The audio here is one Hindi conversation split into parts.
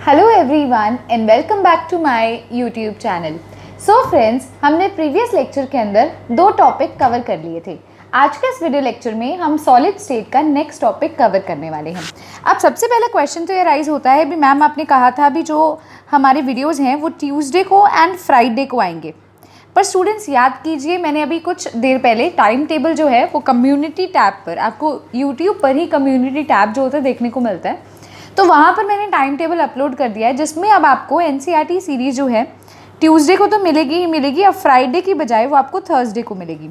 Hello everyone and welcome back to my YouTube channel. So friends, हमने प्रीवियस लेक्चर के अंदर दो टॉपिक कवर कर लिए थे। आज के इस वीडियो लेक्चर में हम सॉलिड स्टेट का नेक्स्ट टॉपिक कवर करने वाले हैं। अब सबसे पहला क्वेश्चन तो ये राइज होता है भी मैम आपने कहा था भी जो हमारे वीडियोज़ हैं वो ट्यूसडे को एंड फ्राइडे को आएंगे, पर स्टूडेंट्स याद कीजिए मैंने अभी कुछ देर पहले टाइम टेबल जो है वो कम्युनिटी टैब पर, आपको यूट्यूब पर ही कम्युनिटी टैब जो होता है देखने को मिलता है, तो वहाँ पर मैंने टाइम टेबल अपलोड कर दिया है जिसमें अब आपको एनसीईआरटी सीरीज़ जो है ट्यूसडे को तो मिलेगी ही मिलेगी, अब फ्राइडे की बजाय वो आपको थर्सडे को मिलेगी।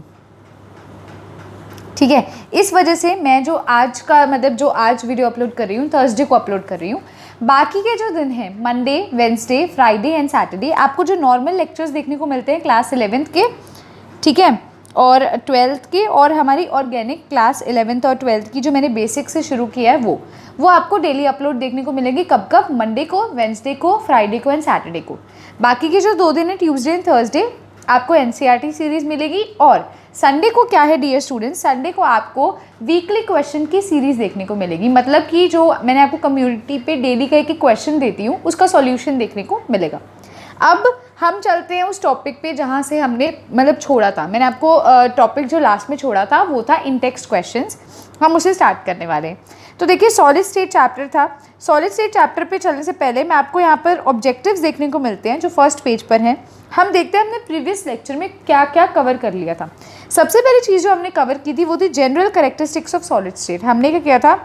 ठीक है, इस वजह से मैं जो आज का मतलब जो आज वीडियो अपलोड कर रही हूँ थर्सडे को अपलोड कर रही हूँ। बाकी के जो दिन हैं Monday, Wednesday, Friday and Saturday आपको जो नॉर्मल लेक्चर्स देखने को मिलते हैं क्लास 11th के, ठीक है, और 12th के, और हमारी ऑर्गेनिक क्लास 11th और 12th की जो मैंने बेसिक से शुरू किया है वो आपको डेली अपलोड देखने को मिलेगी। कब कब? मंडे को, वेंसडे को, फ्राइडे को एंड सैटरडे को। बाकी के जो 2 दिन है ट्यूसडे एंड थर्सडे आपको एनसीईआरटी सीरीज़ मिलेगी, और संडे को क्या है डियर स्टूडेंट्स, संडे को आपको वीकली क्वेश्चन की सीरीज़ देखने को मिलेगी। मतलब कि जो मैंने आपको कम्युनिटी पे डेली का एक क्वेश्चन देती हूँ उसका सॉल्यूशन देखने को मिलेगा। अब हम चलते हैं उस टॉपिक पे जहाँ से हमने मतलब छोड़ा था। मैंने आपको टॉपिक जो लास्ट में छोड़ा था वो था इंटेक्स्ट क्वेश्चंस, हम उसे स्टार्ट करने वाले हैं। तो देखिए सॉलिड स्टेट चैप्टर था। सॉलिड स्टेट चैप्टर पे चलने से पहले मैं आपको यहाँ पर ऑब्जेक्टिव्स देखने को मिलते हैं जो फर्स्ट पेज पर हैं। हम देखते हैं हमने प्रीवियस लेक्चर में क्या क्या कवर कर लिया था। सबसे पहली चीज़ जो हमने कवर की थी वो थी general characteristics of solid state. हमने क्या किया था,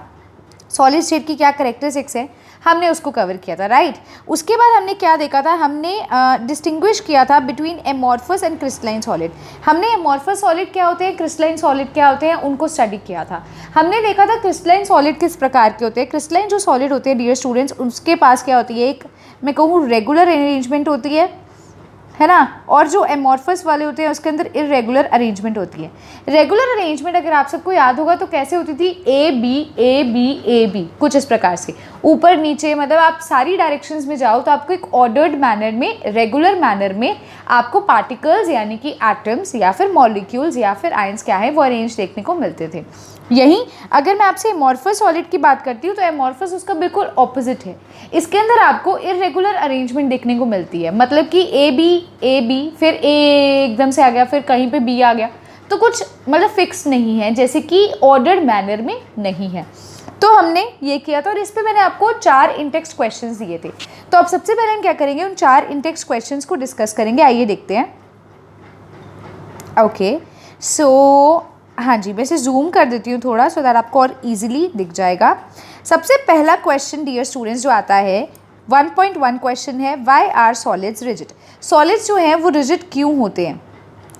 सॉलिड स्टेट की क्या कैरेक्टरिस्टिक्स है हमने उसको कवर किया था, राइट। उसके बाद हमने क्या देखा था, हमने डिस्टिंग्विश किया था between amorphous and crystalline solid. हमने एमॉर्फस सॉलिड क्या होते हैं, क्रिस्टलाइन सॉलिड क्या होते हैं, उनको स्टडी किया था। हमने देखा था क्रिस्टलाइन सॉलिड किस प्रकार के होते हैं। क्रिस्टलाइन जो सॉलिड होते हैं डियर स्टूडेंट्स, उसके पास क्या होती है, एक मैं कहूँ रेगुलर अरेंजमेंट होती है ना, और जो एमॉर्फस वाले होते हैं उसके अंदर इरेगुलर अरेंजमेंट होती है। रेगुलर अरेंजमेंट अगर आप सबको याद होगा तो कैसे होती थी, A B A B A B, कुछ इस प्रकार से ऊपर नीचे, मतलब आप सारी डायरेक्शंस में जाओ तो आपको एक ऑर्डर्ड मैनर में, रेगुलर मैनर में आपको पार्टिकल्स यानी कि एटम्स या फिर मॉलिक्यूल्स या फिर आयंस क्या है वो अरेंज देखने को मिलते थे। यही अगर मैं आपसे एमॉर्फस सॉलिड की बात करती हूँ तो एमॉर्फस उसका बिल्कुल ऑपोजिट है। इसके अंदर आपको इरेगुलर अरेंजमेंट देखने को मिलती है, मतलब कि ए बी फिर ए एकदम से आ गया, फिर कहीं पे बी आ गया, तो कुछ मतलब फिक्स नहीं है, जैसे कि ऑर्डर्ड मैनर में नहीं है। तो हमने ये किया था और इस पे मैंने आपको 4 इंटेक्स्ट क्वेश्चंस दिए थे। तो अब सबसे पहले हम क्या करेंगे, उन 4 इंटेक्स्ट क्वेश्चंस को डिस्कस करेंगे। आइए देखते हैं। ओके सो हाँ जी, मैं इसे जूम कर देती हूँ थोड़ा सो दैट आपको और इजीली दिख जाएगा। सबसे पहला क्वेश्चन डियर स्टूडेंट्स जो आता है 1.1 क्वेश्चन है, why are solids rigid. Solids जो हैं वो रिजिड क्यों होते हैं,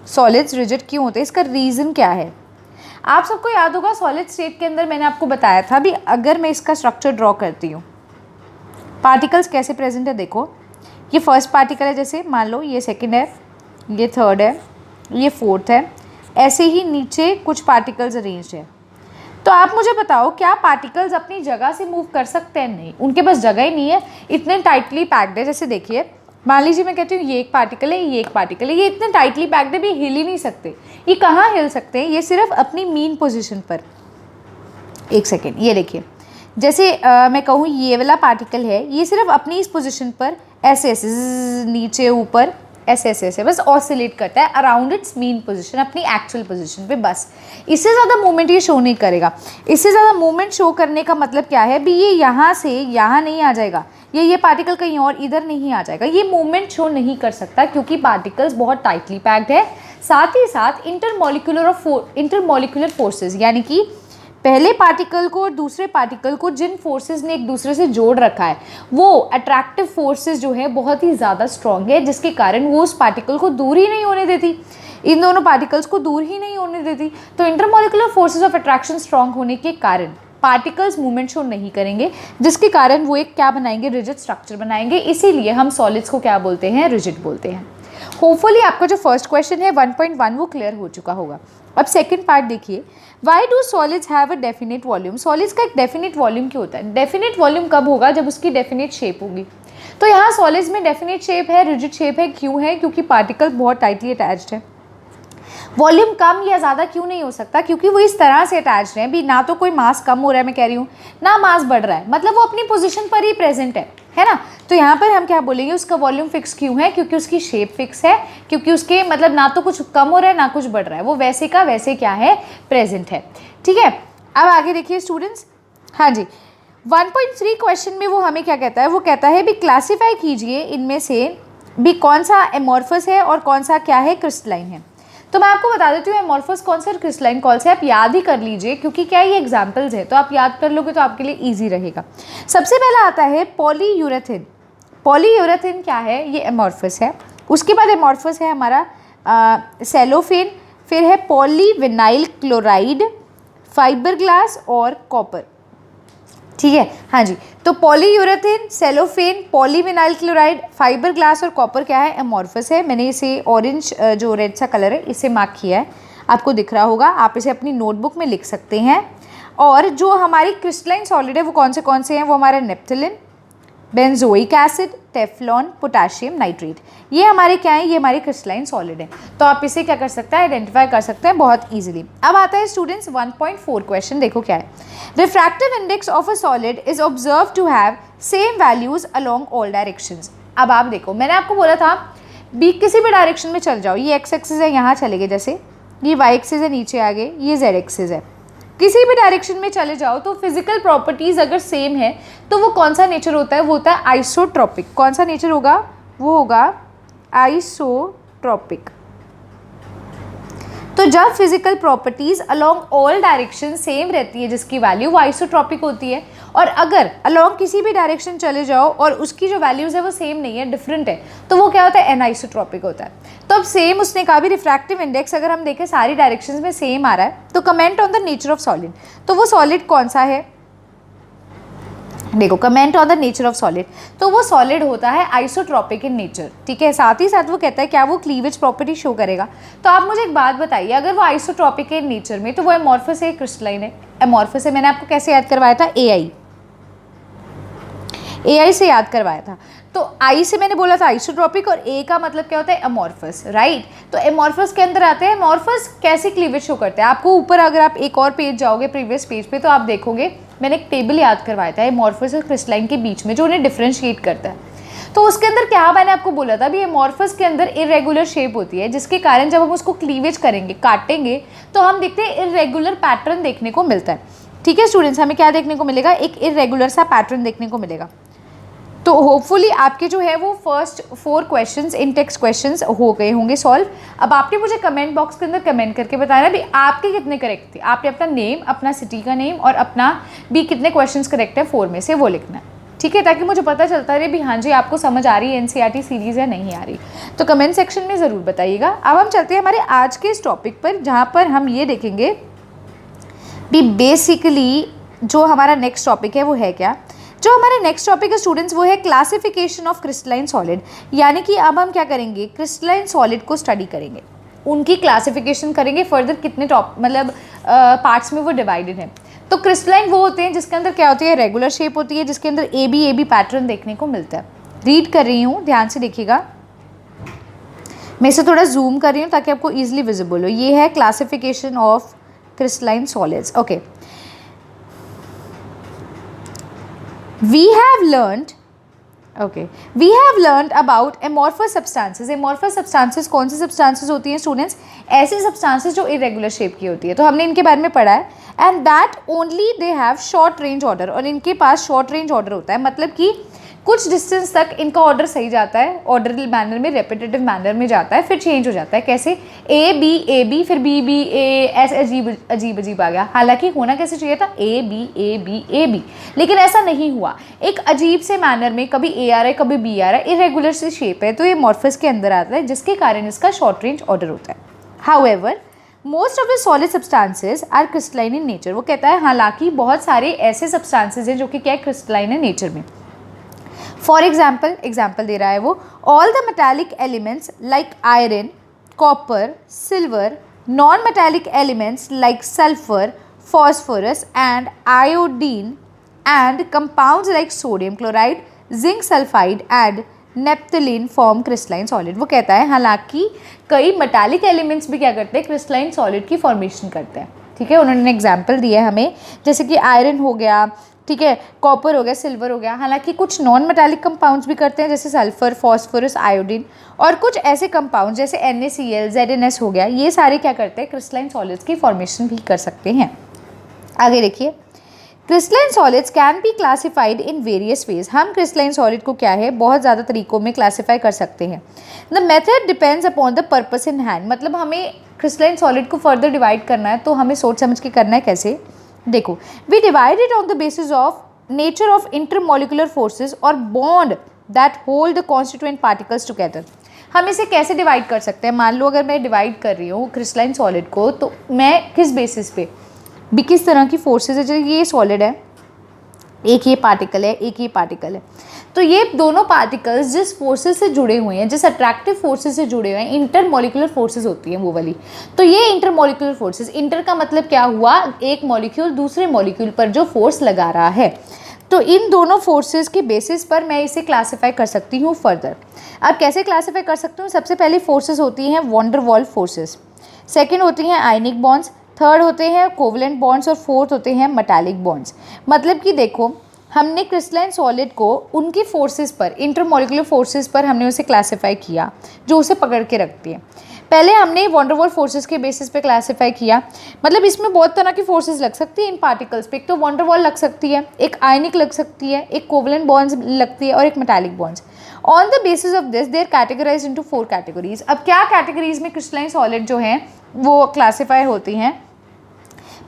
सॉलिड्स रिजिड क्यों होते हैं, इसका रीज़न क्या है। आप सबको याद होगा सॉलिड स्टेट के अंदर मैंने आपको बताया था भी, अगर मैं इसका स्ट्रक्चर ड्रॉ करती हूँ, पार्टिकल्स कैसे प्रेजेंट है, देखो ये फर्स्ट पार्टिकल है, जैसे मान लो ये सेकेंड है, ये थर्ड है, ये फोर्थ है, ऐसे ही नीचे कुछ पार्टिकल्स अरेंज्ड है। तो आप मुझे बताओ क्या पार्टिकल्स अपनी जगह से मूव कर सकते हैं? नहीं, उनके पास जगह ही नहीं है, इतने टाइटली पैक्ड है। जैसे देखिए मान लीजिए मैं कहती हूँ ये एक पार्टिकल है, ये एक पार्टिकल है, ये इतने टाइटली पैक्ड है भी हिल ही नहीं सकते। ये कहाँ हिल सकते हैं, ये सिर्फ अपनी मीन पोजिशन पर। एक सेकेंड, ये देखिए जैसे मैं कहूँ ये वाला पार्टिकल है, ये सिर्फ अपनी इस पोजिशन पर ऐसे ऐसे नीचे ऊपर ऐसे ऐसे ऐसे बस ऑसिलेट करता है अराउंड इट्स मीन पोजीशन, अपनी एक्चुअल पोजीशन पे बस। इससे ज़्यादा मूवमेंट ये शो नहीं करेगा। इससे ज़्यादा मूवमेंट शो करने का मतलब क्या है भी, ये यहाँ से यहाँ नहीं आ जाएगा, ये पार्टिकल कहीं और इधर नहीं आ जाएगा, ये मूवमेंट शो नहीं कर सकता क्योंकि पार्टिकल्स बहुत टाइटली पैक्ड है। साथ ही साथ इंटरमॉलिक्यूलर फोर्सेज, यानी कि पहले पार्टिकल को और दूसरे पार्टिकल को जिन फोर्सेस ने एक दूसरे से जोड़ रखा है वो अट्रैक्टिव फोर्सेस जो है बहुत ही ज़्यादा स्ट्रॉन्ग है, जिसके कारण वो उस पार्टिकल को दूर ही नहीं होने देती, इन दोनों पार्टिकल्स को दूर ही नहीं होने देती। तो intermolecular forces of attraction strong होने के कारण पार्टिकल्स मूवमेंट शो नहीं करेंगे, जिसके कारण वो एक क्या बनाएंगे, रिजिड स्ट्रक्चर बनाएंगे। इसीलिए हम सॉलिड्स को क्या बोलते हैं, रिजिड बोलते हैं। होपफुली आपका जो फर्स्ट क्वेश्चन है 1.1 वो क्लियर हो चुका होगा। अब सेकंड पार्ट देखिए, why do solids have a definite volume. Solids का एक डेफिनेट वॉल्यूम क्यों होता है, डेफिनेट वॉल्यूम कब होगा, जब उसकी डेफिनेट शेप होगी। तो यहाँ सॉलिड्स में डेफिनेट शेप है, रिजिड शेप है, क्यों है, क्योंकि पार्टिकल बहुत टाइटली अटैच्ड है। वॉल्यूम कम या ज़्यादा क्यों नहीं हो सकता, क्योंकि वो इस तरह से अटैच्ड हैं भी, ना तो कोई मास कम हो रहा है मैं कह रही हूँ, ना मास बढ़ रहा है, मतलब वो अपनी पोजीशन पर ही प्रेजेंट है। है ना। तो यहाँ पर हम क्या बोलेंगे, उसका वॉल्यूम फिक्स क्यों है, क्योंकि उसकी शेप फिक्स है, क्योंकि उसके मतलब ना तो कुछ कम हो रहा है ना कुछ बढ़ रहा है, वो वैसे का वैसे क्या है, प्रेजेंट है। ठीक है, अब आगे देखिए स्टूडेंट्स। हाँ जी, 1.3 क्वेश्चन में वो हमें क्या कहता है, वो कहता है भी क्लासीफाई कीजिए इनमें से भी कौन सा एमॉर्फस है और कौन सा क्या है, क्रिस्टलाइन है। तो मैं आपको बता देती हूँ एमॉर्फस कौन सा और क्रिस्टलाइन कौन सा है, आप याद ही कर लीजिए, क्योंकि क्या ये एग्जाम्पल्स है, तो आप याद कर लोगे तो आपके लिए ईजी रहेगा। सबसे पहला आता है पॉलीयूरेथिन। पॉलीयूरेथिन क्या है, ये एमॉर्फस है। उसके बाद एमॉर्फस है हमारा सेलोफेन, फिर है पॉलीविनाइल क्लोराइड, फाइबर ग्लास और कॉपर। ठीक है, हाँ जी, तो polyurethane, cellophane, polyvinyl chloride, fibre glass और कॉपर क्या है, एमॉर्फस है। मैंने इसे ऑरेंज जो रेड सा कलर है इससे मार्क किया है, आपको दिख रहा होगा, आप इसे अपनी नोटबुक में लिख सकते हैं। और जो हमारी क्रिस्टलाइन सॉलिड है वो कौन से हैं, वो हमारे naphthalene, benzoic acid, Teflon, potassium nitrate, ये हमारे क्या है, ये हमारे क्रिस्टलाइन सॉलिड है। तो आप इसे क्या कर सकते हैं, आइडेंटिफाई कर सकते हैं बहुत इजीली। अब आता है स्टूडेंट्स 1.4 क्वेश्चन, देखो क्या है। Refractive index of a solid is observe to have same values along all directions. अब आप देखो, मैंने आपको बोला था भी किसी भी डायरेक्शन में चल जाओ, ये एक्स एक्सिस है, यहाँ चले गए, जैसे ये वाई एक्सिस है, नीचे आ गए, ये जेड एक्सिस है, किसी भी डायरेक्शन में चले जाओ तो फिजिकल प्रॉपर्टीज अगर सेम है तो वो कौन सा नेचर होता है, वो होता है आइसोट्रॉपिक। कौन सा नेचर होगा, वो होगा आइसोट्रॉपिक। तो जब physical properties along all direction same रहती है, जिसकी वैल्यू वो आइसोट्रॉपिक होती है, और अगर अलोंग किसी भी डायरेक्शन चले जाओ और उसकी जो वैल्यूज है वो सेम नहीं है, डिफरेंट है, तो वो क्या होता है, एनाइसोट्रॉपिक होता है। तो अब सेम उसने कहा भी रिफ्रैक्टिव इंडेक्स अगर हम देखें सारी डायरेक्शंस में सेम आ रहा है, तो comment on the nature of solid. तो वो सॉलिड कौन सा है, देखो comment on the nature of solid, तो वो सॉलिड होता है आइसोट्रॉपिक इन नेचर। ठीक है, साथ ही साथ वो कहता है क्या वो क्लीवेज प्रॉपर्टी शो करेगा। तो आप मुझे एक बात बताइए, अगर वो आइसोट्रॉपिक इन नेचर में, तो वो एमॉर्फस है, क्रिस्टलाइन है। एमॉर्फस है, मैंने आपको कैसे याद करवाया था, एआई से याद करवाया था। तो आई से मैंने बोला था आइसोट्रॉपिक, और ए का मतलब क्या होता है, एमॉर्फस, राइट। तो एमॉर्फस के अंदर आते हैं, एमॉर्फस कैसे क्लीवेज शो करते हैं। आपको ऊपर अगर आप एक और पेज जाओगे प्रीवियस पेज पे, तो आप देखोगे मैंने एक टेबल याद करवाया था एमॉर्फस और क्रिस्टलाइन के बीच में, जो उन्हें डिफ्रेंशिएट करता है। तो उसके अंदर क्या मैंने आपको बोला था भी, एमॉर्फस के अंदर इरेगुलर शेप होती है, जिसके कारण जब हम उसको क्लीवेज करेंगे, काटेंगे, तो हम देखते हैं इरेगुलर पैटर्न देखने को मिलता है। ठीक है स्टूडेंट्स, हमें क्या देखने को मिलेगा, एक इरेगुलर सा पैटर्न देखने को मिलेगा। तो होपफुली आपके जो है वो first 4 questions in text questions हो गए होंगे सॉल्व। अब आपने मुझे कमेंट बॉक्स के अंदर कमेंट करके बताना भी आपके कितने करेक्ट थे। आपने अपना नेम, अपना सिटी का नेम और अपना भी कितने क्वेश्चंस करेक्ट है 4 में से, वो लिखना है। ठीक है, ताकि मुझे पता चलता रहे भी हाँ जी आपको समझ आ रही है एनसीईआरटी सीरीज़ या नहीं आ रही। तो कमेंट सेक्शन में ज़रूर बताइएगा। अब हम चलते हैं हमारे आज के इस टॉपिक पर, जहाँ पर हम ये देखेंगे भी बेसिकली जो हमारा नेक्स्ट टॉपिक है वो है क्या। जो हमारे नेक्स्ट टॉपिक है स्टूडेंट्स वो है क्लासिफिकेशन ऑफ क्रिस्टलाइन सॉलिड। यानी कि अब हम क्या करेंगे, क्रिस्टलाइन सॉलिड को स्टडी करेंगे, उनकी क्लासिफिकेशन करेंगे फर्दर कितने पार्ट्स में वो डिवाइडेड है। तो क्रिस्टलाइन वो होते हैं जिसके अंदर क्या होती है, रेगुलर शेप होती है, जिसके अंदर ए बी पैटर्न देखने को मिलता है। रीड कर रही हूँ, ध्यान से देखिएगा, मैं इसे थोड़ा जूम कर रही हूँ ताकि आपको ईजिली विजिबल हो। ये है classification of crystalline solids. Okay, we have learned about amorphous substances. amorphous substances कौन सी substances होती हैं स्टूडेंट्स, ऐसी substances जो irregular shape की होती है, तो हमने इनके बारे में पढ़ा है। and that only they have short range order, और इनके पास short range order होता है, मतलब कि कुछ डिस्टेंस तक इनका ऑर्डर सही जाता है, ऑर्डरल मैनर में, रेपिटेटिव मैनर में जाता है, फिर चेंज हो जाता है। कैसे, ए बी फिर बी ए, ऐसे अजीब आ गया। हालांकि होना कैसे चाहिए था, ए बी, लेकिन ऐसा नहीं हुआ। एक अजीब से मैनर में कभी ए आ रहा है कभी बी आ रहा है, इरेगुलर सी शेप है, तो ये मॉर्फस के अंदर आता है, जिसके कारण इसका शॉर्ट रेंज ऑर्डर होता है। However most of the solid substances are crystalline in nature. वो कहता है हालांकि बहुत सारे ऐसे सब्सटेंसेज हैं जो कि क्या है, क्रिस्टलाइन है नेचर में। फॉर एग्जाम्पल दे रहा है वो, all the metallic elements like iron, copper, silver, non metallic elements like sulphur, phosphorus and iodine and compounds like sodium chloride, zinc sulphide and naphthalene form crystalline solid. वो कहता है हालांकि कई मेटालिक एलिमेंट्स भी क्या करते हैं, क्रिस्टलाइन सॉलिड की फॉर्मेशन करते हैं। ठीक है, उन्होंने एग्जाम्पल दिया है हमें, जैसे कि आयरन हो गया, ठीक है, कॉपर हो गया, सिल्वर हो गया। हालांकि कुछ नॉन मेटालिक कंपाउंड्स भी करते हैं जैसे सल्फर, फॉस्फोरस, आयोडीन, और कुछ ऐसे कंपाउंड जैसे NaCl, ZnS हो गया, ये सारे क्या करते हैं, क्रिस्टलाइन सॉलिड्स की फॉर्मेशन भी कर सकते हैं। आगे देखिए, crystalline solids can be classified in various ways. हम क्रिस्टलाइन सॉलिड को क्या है, बहुत ज़्यादा तरीकों में क्लासीफाई कर सकते हैं। The method depends upon the purpose in hand. मतलब हमें क्रिस्टलाइन सॉलिड को फर्दर डिवाइड करना है तो हमें सोच समझ के करना है। कैसे, देखो, we divide it on the basis of nature of intermolecular forces और bond that hold the constituent particles together. हम इसे कैसे डिवाइड कर सकते हैं, मान लो अगर मैं डिवाइड कर रही हूँ क्रिस्टलाइन सॉलिड को, तो मैं किस बेसिस पे भी, किस तरह की फोर्सेज है। जैसे ये सॉलिड है, एक ये पार्टिकल है, एक ये पार्टिकल है, तो ये दोनों पार्टिकल्स जिस फोर्सेज से जुड़े हुए हैं, जिस अट्रैक्टिव फोर्सेज से जुड़े हुए हैं, इंटरमोलिकुलर फोर्सेज होती हैं वो वाली। तो ये इंटरमोलिकुलर फोर्सेज, इंटर का मतलब क्या हुआ, एक मॉलिक्यूल दूसरे मॉलिक्यूल पर जो फोर्स लगा रहा है, तो इन दोनों फोर्सेज के बेसिस पर मैं इसे क्लासीफाई कर सकती हूँ फर्दर। अब कैसे क्लासीफाई कर सकती हूँ, सबसे पहले फोर्सेज होती हैं वॉन डर वाल्स फोर्सेज, सेकेंड होती हैं आयनिक बॉन्ड्स, थर्ड होते हैं कोवलेंट बॉन्ड्स, और फोर्थ होते हैं मेटालिक बॉन्ड्स। मतलब कि देखो, हमने क्रिस्टलाइन सॉलिड को उनकी फोर्सेस पर, इंटरमोलिकुलर फोर्सेस पर हमने उसे क्लासीफाई किया जो उसे पकड़ के रखती है। पहले हमने वॉन डर वाल्स फोर्सेस के बेसिस पे क्लासीफाई किया। मतलब इसमें बहुत तरह की फोर्सेस लग सकती है इन पार्टिकल्स पे। एक तो वॉन डर वाल्स लग सकती है, एक आयनिक लग सकती है, एक कोवलेंट बॉन्ड्स लगती है, और एक metallic bonds. On the basis of this they are categorize into 4 categories. अब क्या कैटेगरीज में क्रिस्टलाइन सॉलिड जो हैं वो क्लासीफाई होती हैं।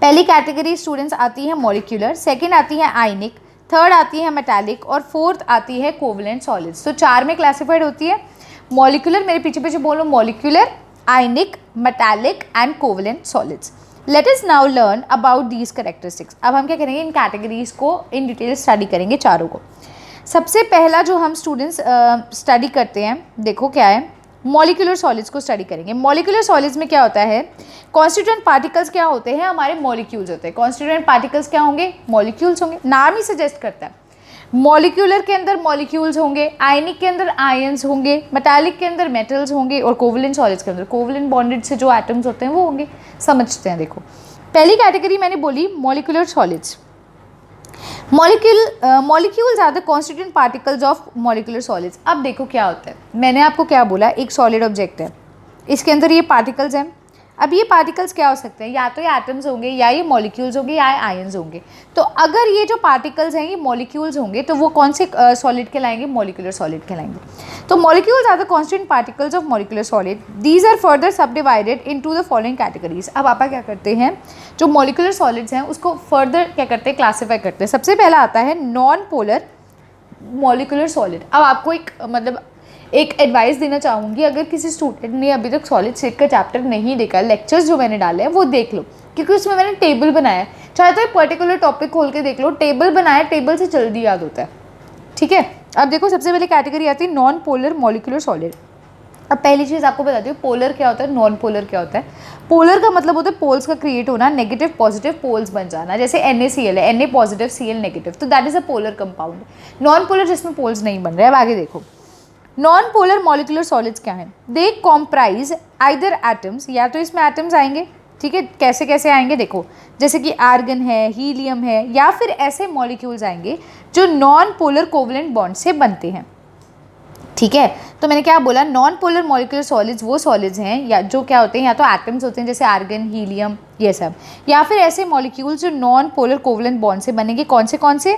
पहली कैटेगरी स्टूडेंट्स आती है मॉलिक्यूलर, सेकंड आती है आयनिक, थर्ड आती है मेटालिक, और फोर्थ आती है कोवलेंट सॉलिड्स। तो 4 में क्लासिफाइड होती है। मॉलिक्यूलर, मेरे पीछे पीछे बोलो, molecular, ionic, metallic and covalent solids. Let us now learn about these characteristics. अब हम क्या करेंगे, इन कैटेगरीज को इन डिटेल स्टडी करेंगे चारों को। सबसे पहला जो हम स्टूडेंट्स स्टडी करते हैं, देखो क्या है, मॉलिक्यूलर सॉलिड्स को स्टडी करेंगे। मॉलिक्यूलर सॉलिड्स में क्या होता है, कॉन्स्टिट्यूएंट पार्टिकल्स क्या होते हैं, हमारे मॉलिक्यूल्स होते हैं। कॉन्स्टिट्यूएंट पार्टिकल्स क्या होंगे, मॉलिक्यूल्स होंगे, नाम ही सजेस्ट करता है। मॉलिक्यूलर के अंदर मॉलिक्यूल्स होंगे, आयनिक के अंदर आयंस होंगे, मेटालिक के अंदर मेटल्स होंगे, और कोवलेंट सॉलिड्स के अंदर कोवलेंट बॉन्डेड से जो एटम्स होते हैं वो होंगे। समझते हैं, देखो पहली कैटेगरी मैंने बोली molecular solids. Molecules are the constituent particles of molecular solids. अब देखो क्या होता है, मैंने आपको क्या बोला, एक सॉलिड ऑब्जेक्ट है, इसके अंदर ये पार्टिकल्स हैं। अब ये पार्टिकल्स क्या हो सकते हैं, या तो ये एटम्स होंगे, या ये मॉलिक्यूल्स होंगे, या आयंस होंगे। तो अगर ये जो पार्टिकल्स हैं ये मॉलिक्यूल्स होंगे तो वो कौन से सॉलिड कहलाएंगे, मॉलिक्यूलर सॉलिड कहलाएंगे। तो molecules are the constituent particles of molecular solid. These are further subdivided into the following categories. अब आप क्या करते हैं, जो मॉलिक्यूलर सॉलिड्स हैं उसको फर्दर क्या करते हैं, क्लासीफाई करते हैं। सबसे पहला आता है नॉन पोलर मॉलिक्यूलर सॉलिड। अब आपको एक एडवाइस देना चाहूँगी, अगर किसी स्टूडेंट ने अभी तक सॉलिड स्टेट का चैप्टर नहीं देखा, लेक्चर्स जो मैंने डाले हैं वो देख लो, क्योंकि उसमें मैंने टेबल बनाया है। चाहे तो एक पर्टिकुलर टॉपिक खोल के देख लो, टेबल बनाया, टेबल से जल्दी याद होता है। ठीक है, अब देखो सबसे पहले कैटेगरी आती है नॉन पोलर मॉलिक्यूलर सॉलिड। अब पहली चीज़ आपको बताती हूँ, पोलर क्या होता है, नॉन पोलर क्या होता है। पोलर का मतलब होता है पोल्स का क्रिएट होना, नेगेटिव पॉजिटिव पोल्स बन जाना। जैसे NaCl है, Na पॉजिटिव Cl नेगेटिव, तो that is a polar compound. Non polar जिसमें पोल्स नहीं बन रहे। अब आगे देखो, नॉन पोलर मॉलिक्यूलर सॉलिड्स क्या हैं, दे कॉम्प्राइज आइदर एटम्स, या तो इसमें एटम्स आएंगे, ठीक है, कैसे कैसे आएंगे देखो, जैसे कि आर्गन है, हीलियम है, या फिर ऐसे मॉलिक्यूल्स आएंगे जो नॉन पोलर कोवलेंट बॉन्ड से बनते हैं। ठीक है, तो मैंने क्या बोला, नॉन पोलर मॉलिक्यूलर सॉलिड्स वो सॉलिड्स हैं या जो क्या होते हैं, या तो एटम्स होते हैं जैसे आर्गन, हीलियम, ये सब, या फिर ऐसे मॉलिक्यूल्स जो नॉन पोलर कोवलेंट बॉन्ड से बनेंगे। कौन से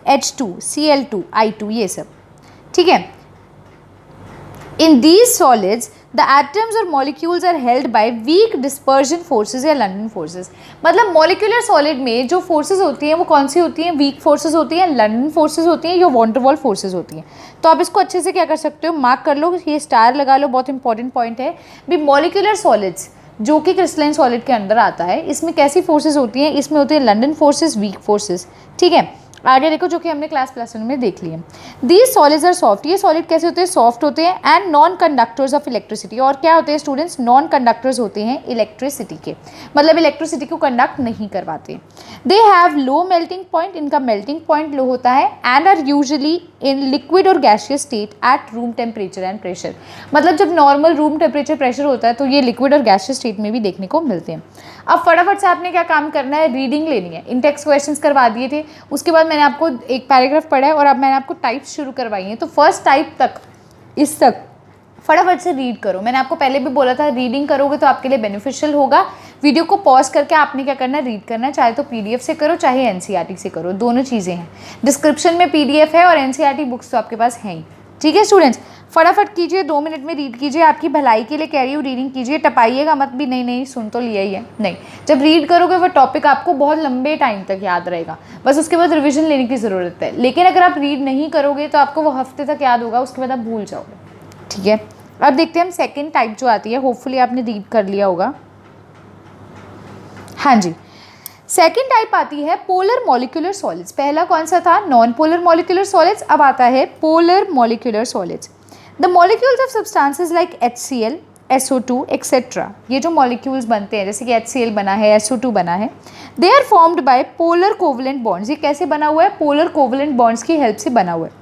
H2, Cl2, I2, ये सब। ठीक है, in these solids the atoms or molecules are held by weak dispersion forces या London forces। मतलब मॉलिक्यूलर सॉलिड में जो फोर्सेस होती हैं वो कौन सी होती हैं, वीक फोर्सेस होती हैं, लंडन फोर्सेस होती हैं, या वॉन डर वाल्स फोर्सेस होती हैं। तो आप इसको अच्छे से क्या कर सकते हो, मार्क कर लो, ये स्टार लगा लो, बहुत इंपॉर्टेंट पॉइंट है भी। मॉलिक्यूलर सॉलिड्स जो कि क्रिस्टलाइन सॉलिड के अंदर आता है, इसमें कैसी फोर्सेज होती हैं, इसमें होती है लंडन फोर्सेज, वीक फोर्सेज। ठीक है, आगे देखो जो कि हमने क्लास +1 में देख लिए। दीज सॉलिड्स आर सॉफ्ट, ये सॉलिड कैसे होते हैं, सॉफ्ट होते हैं, and non conductors of electricity. और क्या होते हैं स्टूडेंट्स, नॉन कंडक्टर्स होते हैं इलेक्ट्रिसिटी के, मतलब इलेक्ट्रिसिटी को कंडक्ट नहीं करवाते। They have low melting point, इनका मेल्टिंग पॉइंट लो होता है, and are usually in liquid और gaseous state at room temperature and pressure. मतलब जब नॉर्मल रूम टेम्परेचर प्रेशर होता है तो ये लिक्विड और गैसियस स्टेट में भी देखने को मिलते हैं। अब फटाफट से आपने क्या काम करना है, रीडिंग लेनी है। इन टेक्स्ट क्वेश्चंस करवा दिए थे, उसके बाद मैंने आपको एक पैराग्राफ पढ़ा है और अब मैंने आपको टाइप्स शुरू करवाई हैं, तो फर्स्ट टाइप तक इस तक फटाफट से रीड करो। मैंने आपको पहले भी बोला था रीडिंग करोगे तो आपके लिए बेनिफिशियल होगा। वीडियो को पॉज करके आपने क्या करना है, रीड करना है, चाहे तो पीडीएफ से करो चाहे एनसीईआरटी से करो, दोनों चीज़ें हैं। डिस्क्रिप्शन में पीडीएफ है और एनसीईआरटी बुक्स तो आपके पास हैं ही। ठीक है स्टूडेंट्स, फटाफट कीजिए, 2 मिनट में रीड कीजिए, आपकी भलाई के लिए कह रही हूँ, रीडिंग कीजिए, टपाइएगा मत भी, नहीं सुन तो लिया ही है, नहीं। जब रीड करोगे वो टॉपिक आपको बहुत लंबे टाइम तक याद रहेगा, बस उसके बाद रिविजन लेने की ज़रूरत है। लेकिन अगर आप रीड नहीं करोगे तो आपको वो हफ्ते तक याद होगा, उसके बाद आप भूल जाओगे। ठीक है, अब देखते हैं हम सेकेंड टाइप जो आती है, होपफुली आपने रीड कर लिया होगा। हाँ जी, सेकेंड टाइप आती है पोलर मॉलिक्यूलर सॉलिड्स। पहला कौन सा था, नॉन पोलर मॉलिक्यूलर सॉलिड्स, अब आता है polar molecular solids. The molecules of substances like HCl, SO2 etcetera, ये जो मॉलिक्यूल्स बनते हैं जैसे कि HCl बना है, SO2 बना है, they are formed by polar covalent bonds. ये कैसे बना हुआ है, पोलर कोवलेंट बॉन्ड्स की हेल्प से बना हुआ है।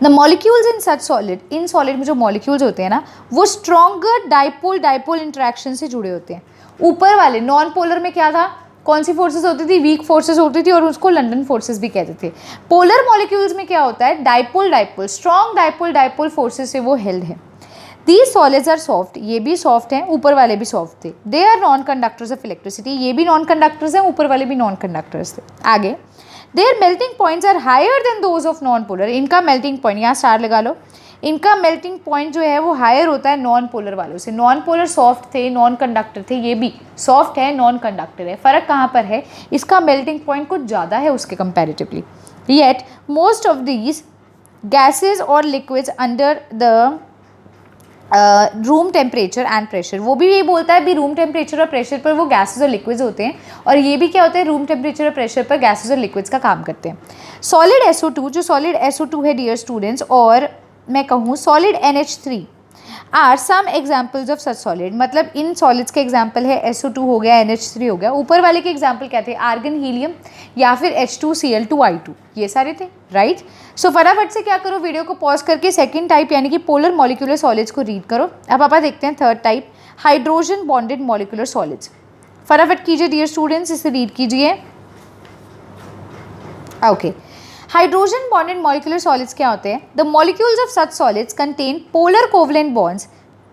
The molecules in such solid, इन सॉलिड में जो मॉलिक्यूल्स होते हैं ना, वो स्ट्रॉन्गर डाइपोल डाइपोल इंट्रैक्शन से जुड़े होते हैं। ऊपर वाले नॉन पोलर में क्या था, कौन सी फोर्सेस होती थी, वीक फोर्सेस होती थी और उसको लंडन फोर्सेस भी कहते थे। पोलर मॉलिक्यूल्स में क्या होता है, dipole dipole, strong dipole dipole forces से वो हेल्ड है। दीज सॉलिड्स आर सॉफ्ट, ये भी सॉफ्ट हैं, ऊपर वाले भी सॉफ्ट थे। They are non conductors of electricity, ये भी नॉन कंडक्टर्स हैं, ऊपर वाले भी नॉन कंडक्टर्स थे। आगे, their melting points are higher than those of non polar, इनका मेल्टिंग पॉइंट, यहाँ स्टार लगा लो, इनका मेल्टिंग पॉइंट जो है वो हायर होता है नॉन पोलर वालों से। नॉन पोलर सॉफ्ट थे, नॉन कंडक्टर थे, ये भी सॉफ्ट है, नॉन कंडक्टर है। फ़र्क कहाँ पर है, इसका मेल्टिंग पॉइंट कुछ ज़्यादा है उसके comparatively. Yet most of these gases और liquids under the room temperature and pressure, वो भी ये बोलता है भी रूम टेम्परेचर और प्रेशर पर वो गैसेज और लिक्विड्स होते हैं, और ये भी क्या होते हैं, रूम टेम्परेचर और प्रेशर पर गैसेज और लिक्विड्स का काम करते हैं। सॉलिड SO2, जो सॉलिड SO2 है डियर स्टूडेंट्स, और मैं कहूँ solid NH3 are some examples of such solid, मतलब इन सॉलिड्स के एग्जाम्पल है SO2 हो गया, NH3 हो गया। ऊपर वाले के एग्जाम्पल क्या थे, आर्गन, हीलियम या फिर H2Cl2I2, ये सारे थे, राइट। सो फटाफट से क्या करो, वीडियो को पॉज करके सेकंड टाइप यानी कि पोलर मॉलिक्यूलर सॉलिड्स को रीड करो। अब पापा देखते हैं third type, hydrogen bonded molecular solids. फटाफट कीजिए डियर स्टूडेंट्स, इसे रीड कीजिए। Okay, hydrogen bonded molecular solids क्या होते हैं, the molecules of such solids contain polar covalent bonds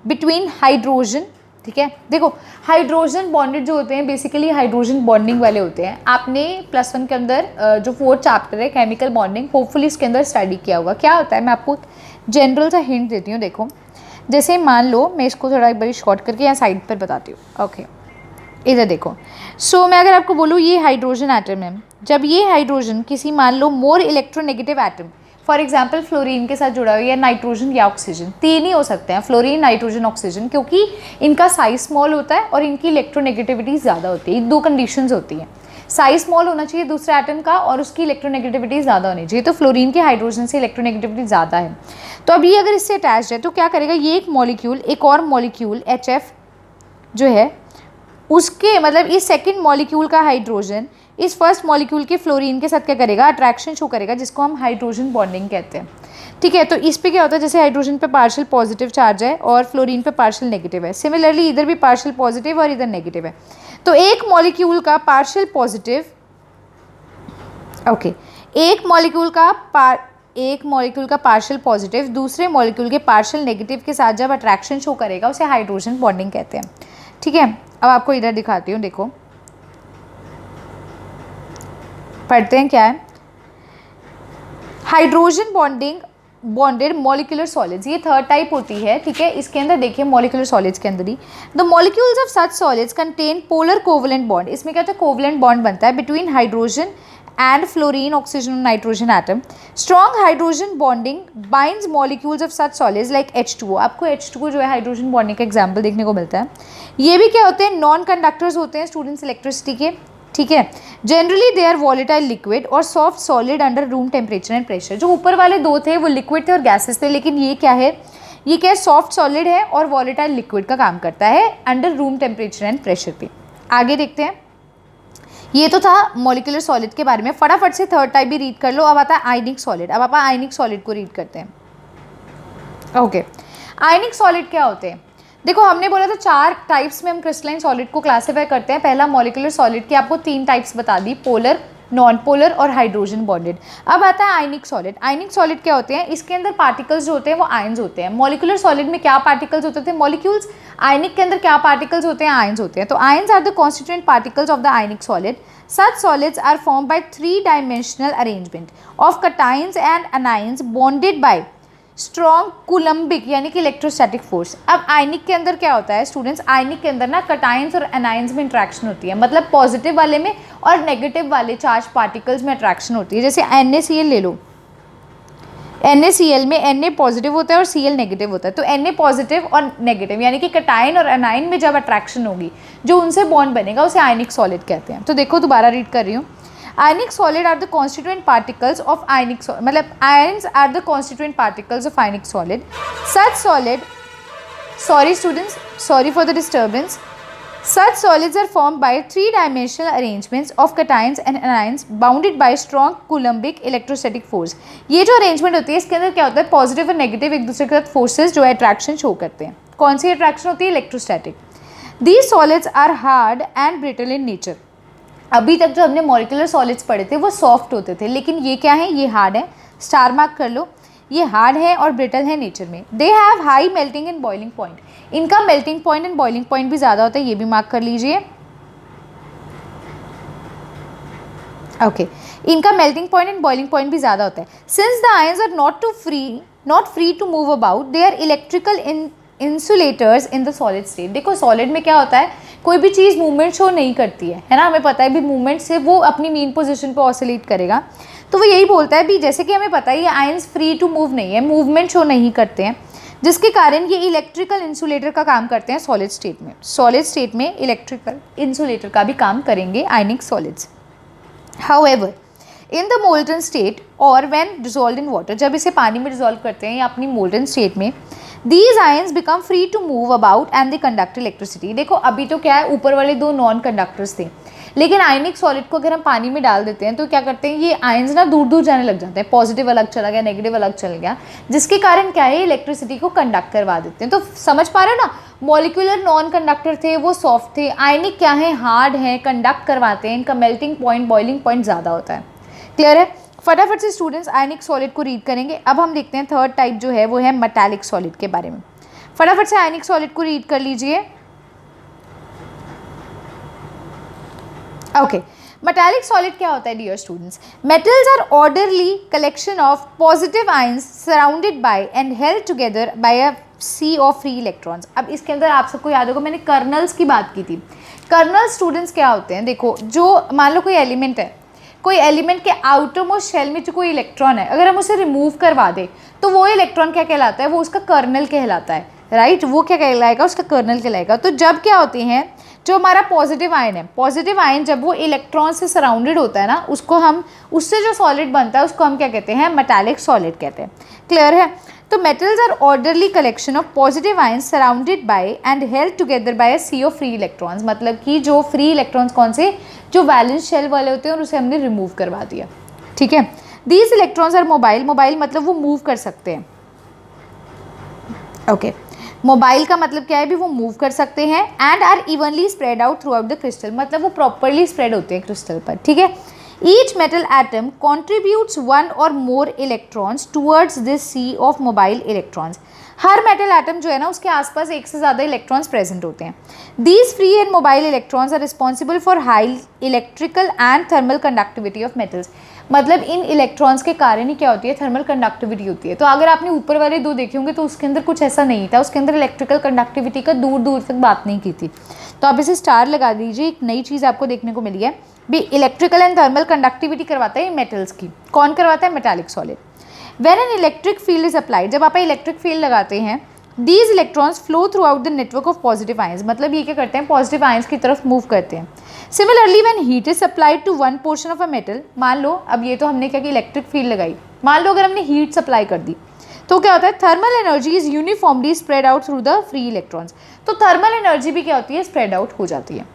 between hydrogen. ठीक है, देखो हाइड्रोजन बॉन्डेड जो होते हैं बेसिकली हाइड्रोजन बॉन्डिंग वाले होते हैं। आपने +1 के अंदर जो 4th चैप्टर है केमिकल बॉन्डिंग, होपफुली इसके अंदर स्टडी किया होगा। क्या होता है, मैं आपको जनरल सा हिंट देती हूँ। देखो जैसे मान लो, मैं इसको थोड़ा एक बार शॉर्ट करके यहाँ साइड पर बताती हूँ। ओके, इधर देखो। सो मैं अगर आपको बोलूँ ये हाइड्रोजन एटम है, जब ये हाइड्रोजन किसी मान लो more electronegative atom, for example fluorine के साथ जुड़ा हुआ या नाइट्रोजन या ऑक्सीजन, 3 ही हो सकते हैं, फ्लोरीन, नाइट्रोजन, ऑक्सीजन, क्योंकि इनका साइज स्मॉल होता है और इनकी इलेक्ट्रोनेगेटिविटी ज़्यादा होती है। 2 कंडीशंस होती हैं, साइज स्मॉल होना चाहिए दूसरे एटम का और उसकी इलेक्ट्रोनेगेटिविटी ज़्यादा होनी चाहिए। तो फ्लोरीन के हाइड्रोजन से इलेक्ट्रोनेगेटिविटी ज़्यादा है, तो अब ये अगर इससे अटैच है तो क्या करेगा, ये एक मॉलिक्यूल एक और मॉलिक्यूल HF जो है उसके, मतलब इस सेकंड मॉलिक्यूल का हाइड्रोजन इस फर्स्ट मॉलिक्यूल के फ्लोरीन के साथ क्या करेगा, अट्रैक्शन शो करेगा, जिसको हम हाइड्रोजन बॉन्डिंग कहते हैं। ठीक है, तो इस पे क्या होता है, जैसे हाइड्रोजन पे पार्शियल पॉजिटिव चार्ज है और फ्लोरीन पे पार्शियल नेगेटिव है, सिमिलरली इधर भी पार्शियल पॉजिटिव और इधर नेगेटिव है। तो एक मॉलिक्यूल का पार्शियल पॉजिटिव, ओके, एक मॉलिक्यूल का पार्शियल पॉजिटिव दूसरे मॉलिक्यूल के पार्शियल नेगेटिव के साथ जब अट्रैक्शन शो करेगा उसे हाइड्रोजन बॉन्डिंग कहते हैं। ठीक है, अब आपको इधर दिखाती हूँ, देखो पढ़ते हैं क्या है, हाइड्रोजन बॉन्डेड मॉलिक्यूलर सॉलिड्स, ये थर्ड टाइप होती है। ठीक है, इसके अंदर देखिए मॉलिक्यूलर सॉलिड्स के अंदर ही the molecules of such solids contain polar covalent bond, इसमें क्या होता है, कोवलेंट बॉन्ड बनता है between hydrogen and fluorine, oxygen and nitrogen atom. Strong hydrogen bonding binds molecules of such solids like H2O. आपको H2O जो है हाइड्रोजन बॉन्डिंग का एग्जाम्पल देखने को मिलता है। ये भी क्या होते हैं, नॉन कंडक्टर्स होते हैं स्टूडेंट्स इलेक्ट्रिसिटी के। ठीक है, generally they are volatile liquid और soft solid under room temperature and pressure. जो ऊपर वाले 2 थे वो लिक्विड थे और गैसेस थे, लेकिन ये क्या है, ये क्या है, सॉफ्ट सॉलिड है और वॉलेटाइल लिक्विड का काम करता है under room temperature and pressure पे। आगे देखते हैं, ये तो था मॉलिक्यूलर सॉलिड के बारे में। फटाफट से थर्ड टाइप भी रीड कर लो। अब आता है आयनिक सॉलिड। अब आप आयनिक सॉलिड को रीड करते हैं। ओके, आयनिक सॉलिड क्या होते हैं, देखो हमने बोला था 4 टाइप्स में हम क्रिस्टलाइन सॉलिड को क्लासीफाई करते हैं। पहला मॉलिक्यूलर सॉलिड की आपको 3 टाइप्स बता दी, पोलर, नॉन पोलर और हाइड्रोजन बॉन्डेड। अब आता है आयनिक सॉलिड। आयनिक सॉलिड क्या होते हैं, इसके अंदर पार्टिकल्स जो होते हैं वो आयंस होते हैं। मॉलिक्यूलर सॉलिड में क्या पार्टिकल्स होते थे, मॉलिक्यूल्स। आयनिक के अंदर क्या पार्टिकल्स होते हैं, आयंस होते हैं। तो ions are the constituent particles of the ionic solid. Such solids are formed by three-dimensional arrangement of cations and anions bonded by strong coulombic यानी कि इलेक्ट्रोस्टैटिक फोर्स। अब आयनिक के अंदर क्या होता है स्टूडेंट्स, आयनिक के अंदर ना कटाइंस और एनाइंस में इंट्रैक्शन होती है, मतलब पॉजिटिव वाले में और नेगेटिव वाले चार्ज पार्टिकल्स में अट्रैक्शन होती है। जैसे NaCl ले लो, NaCl में Na पॉजिटिव होता है और Cl नेगेटिव होता है। तो Na पॉजिटिव और नेगेटिव यानी कि कटाइन और एनाइन में जब अट्रैक्शन होगी जो उनसे बॉन्ड बनेगा उसे आयनिक सॉलिड कहते हैं। तो देखो दोबारा रीड कर रही हूँ। Ionic solid are the constituent particles of ionic solid, मतलब ions are the constituent particles of ionic solid. Such solid, sorry students, sorry for the disturbance. Such solids are formed by three-dimensional arrangements of cations and anions bounded by strong coulombic electrostatic force। ये जो अरेंजमेंट होती है इसके अंदर क्या होता है, पॉजिटिव और नेगेटिव एक दूसरे के साथ फोर्सेज जो है अट्रैक्शन शो करते हैं। कौन सी अट्रैक्शन होती है, electrostatic. These solids are hard and brittle in nature। अभी तक जो हमने मॉलिक्यूलर सॉलिड्स पढ़े थे वो सॉफ्ट होते थे, लेकिन ये क्या है, ये हार्ड है। स्टार मार्क कर लो, ये हार्ड है और ब्रिटल है नेचर में। They have high melting and boiling point. इनका melting point and boiling point भी ज़्यादा होता है, ये भी मार्क कर लीजिए। ओके, इनका melting point and boiling point भी ज़्यादा होता है। Since the ions are not free to move about, they are electrical insulators in the solid state. देखो सॉलिड में क्या होता है, कोई भी चीज़ मूवमेंट शो नहीं करती है ना, हमें पता है भी मूवमेंट से वो अपनी मीन पोजीशन पे ऑसिलेट करेगा। तो वो यही बोलता है भी, जैसे कि हमें पता है ये आयंस फ्री टू मूव नहीं है, मूवमेंट शो नहीं करते हैं, जिसके कारण ये इलेक्ट्रिकल इंसुलेटर का काम करते हैं सॉलिड स्टेट में। सॉलिड स्टेट में इलेक्ट्रिकल इंसुलेटर का भी काम करेंगे ionic solids. However in the molten state और व्हेन डिसॉल्व्ड इन वाटर, जब इसे पानी में डिसॉल्व करते हैं या अपनी मोल्टन स्टेट में, these ions become free to move about and they conduct electricity. देखो अभी तो क्या है, ऊपर वाले दो नॉन कंडक्टर्स थे, लेकिन आयनिक सॉलिड को अगर हम पानी में डाल देते हैं तो क्या करते हैं, ये आयंस ना दूर दूर जाने लग जाते हैं, पॉजिटिव अलग चला गया, नेगेटिव अलग चल गया, जिसके कारण क्या है, इलेक्ट्रिसिटी को कंडक्ट करवा देते हैं। तो समझ पा रहे हो ना, मॉलिक्यूलर नॉन कंडक्टर थे वो सॉफ्ट थे, आयनिक क्या है, हार्ड है, कंडक्ट करवाते हैं, इनका मेल्टिंग पॉइंट बॉइलिंग पॉइंट ज़्यादा होता है। क्लियर है। फटाफट से स्टूडेंट्स आयनिक सॉलिड को रीड करेंगे। अब हम देखते हैं थर्ड टाइप जो है वो है मेटालिक सॉलिड के बारे में। फटाफट से आयनिक सॉलिड को रीड कर लीजिए। ओके, मेटालिक सॉलिड क्या होता है dear students, metals are orderly collection of positive ions surrounded by and held together by a sea of free electrons. अब इसके अंदर आप सबको याद होगा मैंने कर्नल्स की बात की थी। कर्नल स्टूडेंट्स क्या होते हैं, देखो जो मान लो कोई एलिमेंट है, कोई एलिमेंट के आउटर मोस्ट शेल में जो कोई इलेक्ट्रॉन है, अगर हम उसे रिमूव करवा दें तो वो इलेक्ट्रॉन क्या कहलाता है, वो उसका कर्नल कहलाता है, राइट। वो क्या कहलाएगा, उसका कर्नल कहलाएगा। तो जब क्या होते हैं, जो हमारा पॉजिटिव आयन है, पॉजिटिव आयन जब वो इलेक्ट्रॉन से सराउंडेड होता है ना, उसको हम, उससे जो सॉलिड बनता है उसको हम क्या कहते हैं, मेटालिक सॉलिड कहते हैं। क्लियर है। तो metals are orderly collection of positive ions surrounded by and held together by a sea of free electrons. मतलब कि जो फ्री इलेक्ट्रॉन्स कौन से, जो वैलेंस शेल वाले होते हैं और उसे हमने रिमूव करवा दिया। ठीक है। These electrons are mobile, mobile मतलब वो मूव कर सकते हैं। ओके, मोबाइल का मतलब क्या है भी, वो मूव कर सकते हैं। And are evenly spread out throughout the crystal, मतलब वो प्रॉपरली स्प्रेड होते हैं क्रिस्टल पर। ठीक है। Each metal atom contributes one or more electrons towards this sea of mobile electrons. हर मेटल एटम जो है ना उसके आसपास एक से ज़्यादा इलेक्ट्रॉन्स प्रेजेंट होते हैं। These free and mobile electrons are responsible for high electrical and thermal conductivity of metals. मतलब इन इलेक्ट्रॉन्स के कारण ही क्या होती है, थर्मल कंडक्टिविटी होती है। तो अगर आपने ऊपर वाले दो देखे होंगे तो उसके अंदर कुछ ऐसा नहीं था, उसके अंदर इलेक्ट्रिकल कंडक्टिविटी का दूर दूर तक बात नहीं की थी। तो आप इसे स्टार लगा दीजिए। एक नई चीज़ आपको देखने को मिली है भी, इलेक्ट्रिकल एंड थर्मल कंडक्टिविटी करवाता है मेटल्स की। कौन करवाता है, metallic solid. When an electric field is applied, जब आप इलेक्ट्रिक फील्ड लगाते हैं, these electrons flow through out the network of positive ions. मतलब ये क्या करते हैं, पॉजिटिव आयंस की तरफ मूव करते हैं। Similarly when heat is supplied to one portion of a metal, मान लो अब ये तो हमने क्या कि इलेक्ट्रिक फील्ड लगाई, मान लो अगर हमने हीट सप्लाई कर दी तो क्या होता है, thermal energy is uniformly spread out through the free electrons. तो थर्मल एनर्जी भी क्या होती है, स्प्रेड आउट हो जाती है।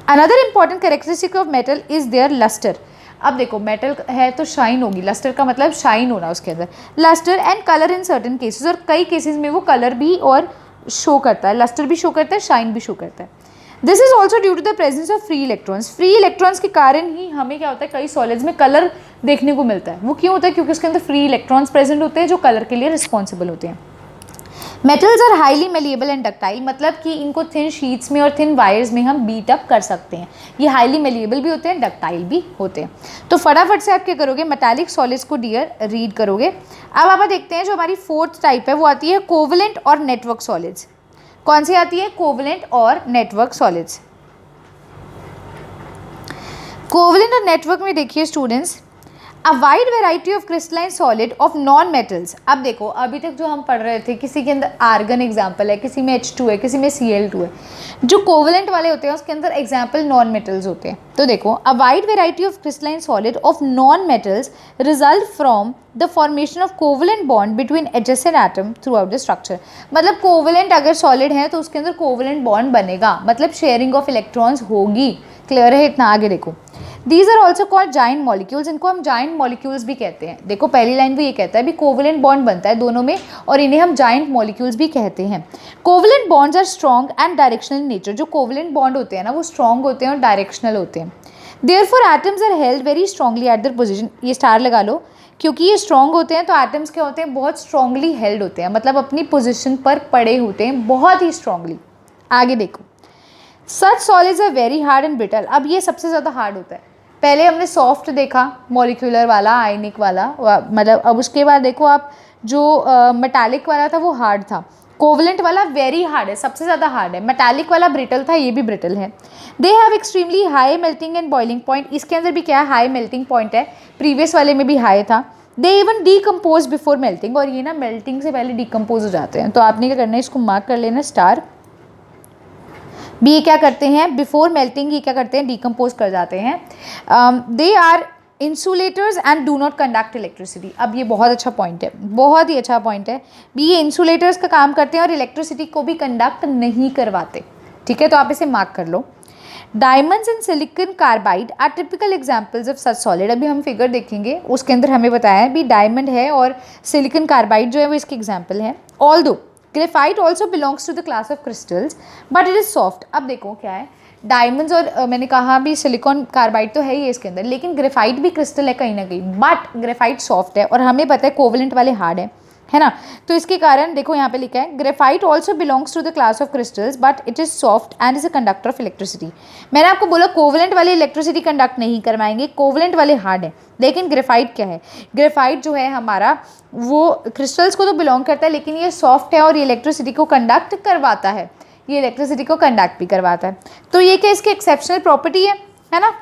Another important characteristic of metal is their lustre. अब देखो मेटल है तो शाइन होगी, लस्टर का मतलब शाइन होना उसके अंदर, lustre and colour in certain cases, और कई केसेस में वो कलर भी और शो करता है, लस्टर भी शो करता है, शाइन भी शो करता है। This is also due to the presence of free electrons. Free electrons के कारण ही हमें क्या होता है, कई सॉलिड्स में कलर देखने को मिलता है। वो क्यों होता है? क्योंकि उसके अंदर फ्री इलेक्ट्रॉन्स प्रेजेंट होते हैं जो कलर के लिए रिस्पॉन्सिबल होते हैं। Metals are highly malleable and ductile, मतलब कि इनको थिन शीट्स में और थिन वायर्स में हम बीट अप कर सकते हैं। ये हाईली मेलिएबल भी होते हैं, डक्टाइल भी होते हैं। तो फटाफट से आप क्या करोगे, मेटालिक सॉलिड्स को डियर रीड करोगे। अब आप देखते हैं जो हमारी फोर्थ टाइप है वो आती है कोवलेंट और नेटवर्क सॉलिड्स। कौन सी आती है? कोवलेंट और नेटवर्क सॉलिड्स। कोवलेंट और नेटवर्क में देखिए students, a wide variety of crystalline solid of non metals. अब देखो अभी तक जो हम पढ़ रहे थे, किसी के अंदर आर्गन एग्जाम्पल है, किसी में H2 है, किसी में Cl2 है। जो कोवलेंट वाले होते हैं उसके अंदर एग्जाम्पल नॉन मेटल्स होते हैं। तो देखो, a wide variety of crystalline solid of non metals result from the formation of covalent bond between adjacent atom through out the structure. मतलब कोवलेंट अगर सॉलिड है तो उसके अंदर कोवलेंट बॉन्ड बनेगा, मतलब शेयरिंग ऑफ इलेक्ट्रॉन्स होगी। क्लियर है इतना? आगे देखो, These are also called giant molecules, इनको हम giant molecules भी कहते हैं। देखो पहली लाइन भी ये कहता है भी कोवलेंट बॉन्ड बनता है दोनों में, और इन्हें हम giant molecules भी कहते हैं। Covalent bonds are strong and directional nature. जो कोवलेंट बॉन्ड होते हैं ना वो स्ट्रॉन्ग होते हैं और डायरेक्शनल होते हैं। Therefore atoms are held very strongly at their position। ये स्टार लगा लो, क्योंकि ये स्ट्रॉन्ग होते हैं तो एटम्स क्या होते हैं, बहुत स्ट्रॉन्गली हेल्ड होते हैं, मतलब अपनी पोजिशन पर पड़े होते हैं बहुत ही स्ट्रॉन्गली। आगे देखो, such solids are very hard and brittle. अब ये सबसे ज़्यादा हार्ड होता है। पहले हमने सॉफ्ट देखा, मॉलिक्यूलर वाला, आयनिक वाला, मतलब अब उसके बाद देखो आप जो मेटालिक वाला था वो हार्ड था। कोवलेंट वाला वेरी हार्ड है, सबसे ज़्यादा हार्ड है। मेटालिक वाला ब्रिटल था, ये भी ब्रिटल है। They have extremely high melting and boiling point. इसके अंदर भी क्या है, हाई मेल्टिंग पॉइंट है। प्रीवियस वाले में भी हाई था। They even decompose before melting, और ये ना मेल्टिंग से पहले डीकम्पोज हो जाते हैं। तो आपने क्या करना है, इसको मार्क कर लेना स्टार। भी क्या करते हैं, बिफोर मेल्टिंग ही क्या करते हैं, डीकम्पोज कर जाते हैं। They are insulators and do not conduct electricity. अब ये बहुत अच्छा पॉइंट है, बहुत ही अच्छा पॉइंट है। भी ये इंसुलेटर्स का काम करते हैं और इलेक्ट्रिसिटी को भी कंडक्ट नहीं करवाते। ठीक है, तो आप इसे मार्क कर लो। Diamonds and silicon carbide are typical examples of such solid. अभी हम फिगर देखेंगे, उसके अंदर हमें बताया है भी डायमंड है और सिलिकॉन कार्बाइड जो है वो इसके एग्जाम्पल है। Although graphite also belongs to the class of crystals but it is soft. अब देखो क्या है, डायमंड्स और मैंने कहा भी सिलिकॉन कार्बाइड तो है ही है इसके अंदर, लेकिन ग्रेफाइट भी क्रिस्टल है कहीं ना कहीं, बट ग्रेफाइट सॉफ्ट है और हमें पता है कोवलेंट वाले हार्ड है ना। तो इसके कारण देखो यहाँ पे लिखा है graphite also belongs to the class of crystals but it is soft and is a conductor of electricity. मैंने आपको बोला कोवलेंट वाले इलेक्ट्रिसिटी कंडक्ट नहीं करवाएंगे, कोवलेंट वाले हार्ड है। लेकिन ग्रेफाइट क्या है, ग्रेफाइट जो है हमारा वो क्रिस्टल्स को तो बिलोंग करता है, लेकिन ये सॉफ्ट है और ये इलेक्ट्रिसिटी को कंडक्ट करवाता है, ये इलेक्ट्रिसिटी को कंडक्ट भी करवाता है। तो ये क्या इसकी एक्सेप्शनल प्रॉपर्टी है ना।